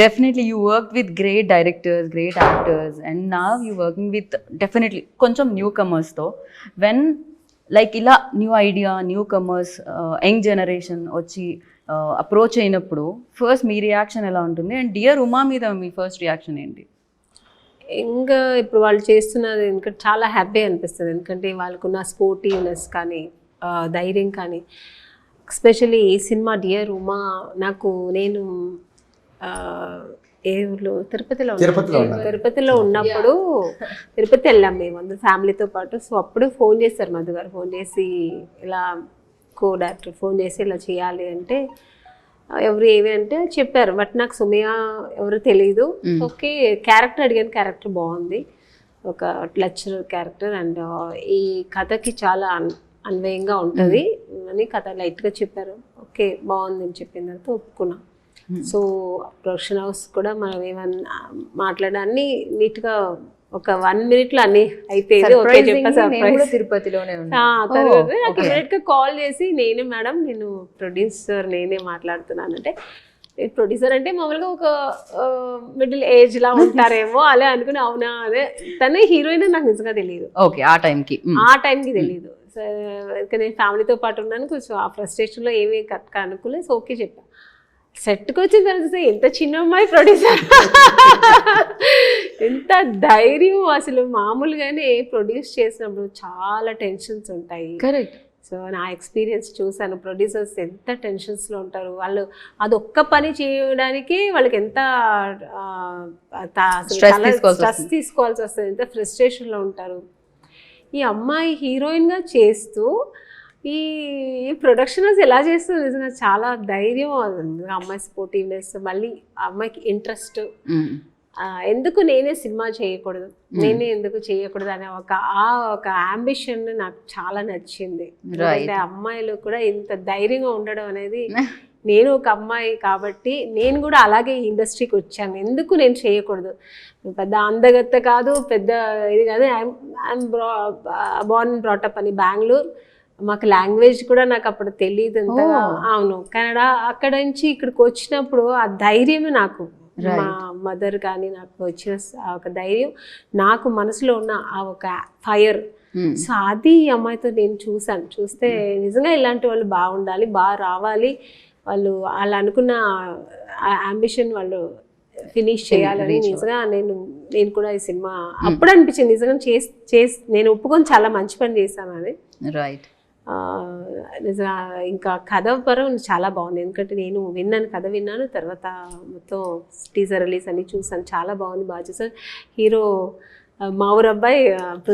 Definitely, you worked with great directors, great actors, and now you're working with definitely కొంచెం newcomers తో. When like ఇలా new idea, new comers, young generation వచ్చి approach అయినప్పుడు first మీ reaction ఎలా ఉంటుంది? And dear Uma మీద మీ first reaction ఏంటి? ఇంకా ఇప్పుడు వాళ్ళు చేస్తున్నది ఎందుకంటే చాలా హ్యాపీ అనిపిస్తుంది. ఎందుకంటే వాళ్ళకున్న స్పోర్టివ్నెస్ కానీ ధైర్యం కానీ, ఎస్పెషల్లీ ఈ సినిమా డియర్ ఉమా నేను ఏ ఊర్లో తిరుపతిలో ఉన్నప్పుడు తిరుపతి వెళ్ళాం మేము అందరు ఫ్యామిలీతో పాటు. సో అప్పుడు ఫోన్ చేశారు మధు గారు, ఫోన్ చేసి ఇలా కో డైరెక్టర్ ఫోన్ చేసి ఇలా చేయాలి అంటే ఎవరు ఏవి అంటే చెప్పారు. బట్ నాకు సుమయ్య ఎవరు తెలీదు. ఓకే, క్యారెక్టర్ అడిగాను, క్యారెక్టర్ బాగుంది, ఒక లెక్చరర్ క్యారెక్టర్, అండ్ ఈ కథకి చాలా అన్వయంగా ఉంటుంది అని కథ లైట్గా చెప్పారు. ఓకే బాగుంది అని చెప్పిన తర్వాత ఒప్పుకున్నాం. సో ప్రొడక్షన్ హౌస్ కూడా మనం ఏమన్నా మాట్లాడాన్ని నీట్గా ఒక 1 minute అన్ని అయిపోయింది. ఓకే చెప్పా తిరుపతిలోనే డైరెక్ట్గా కాల్ చేసి నేనే మేడం నేను ప్రొడ్యూసర్ నేనే మాట్లాడుతున్నానంటే, ప్రొడ్యూసర్ అంటే మామూలుగా ఒక మిడిల్ ఏజ్ లా ఉంటారేమో అలా అనుకుని, అవునా అదే తనే హీరోయిన్ నాకు నిజంగా తెలియదు. ఓకే, ఆ టైంకి తెలియదు. సో నేను ఫ్యామిలీతో పాటు ఉన్నాను, కొంచెం ఆ ఫ్రస్ట్రేషన్లో ఏమీ కరెక్ట్గా అనుకోలేదు. సో ఓకే చెప్పా. సెట్కి వచ్చిన తర్వాత ఎంత చిన్న అమ్మాయి ప్రొడ్యూసర్, ఎంత ధైర్యం అసలు. మామూలుగానే ప్రొడ్యూస్ చేసినప్పుడు చాలా టెన్షన్స్ ఉంటాయి. కరెక్ట్. సో నా ఎక్స్పీరియన్స్ చూసాను, ప్రొడ్యూసర్స్ ఎంత టెన్షన్స్లో ఉంటారు. వాళ్ళు అది ఒక్క పని చేయడానికి వాళ్ళకి ఎంత స్ట్రెస్ తీసుకోవాల్సి వస్తుంది, ఎంత ఫ్రస్ట్రేషన్లో ఉంటారు. ఈ అమ్మాయి హీరోయిన్గా చేస్తూ ఈ ప్రొడక్షన్ ఎలా చేస్తుంది నిజంగా చాలా ధైర్యం. అమ్మాయి స్పోర్టివ్నెస్, మళ్ళీ ఆ అమ్మాయికి ఇంట్రెస్ట్, ఎందుకు నేనే సినిమా చేయకూడదు, నేనే ఎందుకు చేయకూడదు అనే ఒక అంబిషన్ నాకు చాలా నచ్చింది. అంటే అమ్మాయిలు కూడా ఇంత ధైర్యంగా ఉండడం అనేది, నేను ఒక అమ్మాయి కాబట్టి నేను కూడా అలాగే ఈ ఇండస్ట్రీకి వచ్చాను, ఎందుకు నేను చేయకూడదు. పెద్ద అందగత్త కాదు, పెద్ద ఇది కాదు, ఐఎమ్ బోర్న్ బ్రాటప్ అని బెంగళూరు. మాకు లాంగ్వేజ్ కూడా నాకు అప్పుడు తెలియదు అంతగా. అవును, కన్నడ. అక్కడ నుంచి ఇక్కడికి వచ్చినప్పుడు ఆ ధైర్యం నాకు, మా మదర్ కానీ నాకు వచ్చిన ఒక ధైర్యం, నాకు మనసులో ఉన్న ఆ ఒక ఫైర్. సో అది ఈ అమ్మాయితో నేను చూస్తే నిజంగా ఇలాంటి వాళ్ళు బాగుండాలి, బాగా రావాలి, వాళ్ళు అనుకున్న అంబిషన్ వాళ్ళు ఫినిష్ చేయాలని నిజంగా నేను కూడా ఈ సినిమా అప్పుడు అనిపించింది నిజంగా నేను ఒప్పుకొని చాలా మంచి పని చేశాను అది. రైట్. నిజంగా ఇంకా కథ పరం చాలా బాగుంది. ఎందుకంటే నేను కథ విన్నాను, తర్వాత మొత్తం టీజర్ రిలీజ్ అన్ని చూసాను, చాలా బాగుంది, బాగా చూసాను. హీరో మా ఊరు అబ్బాయి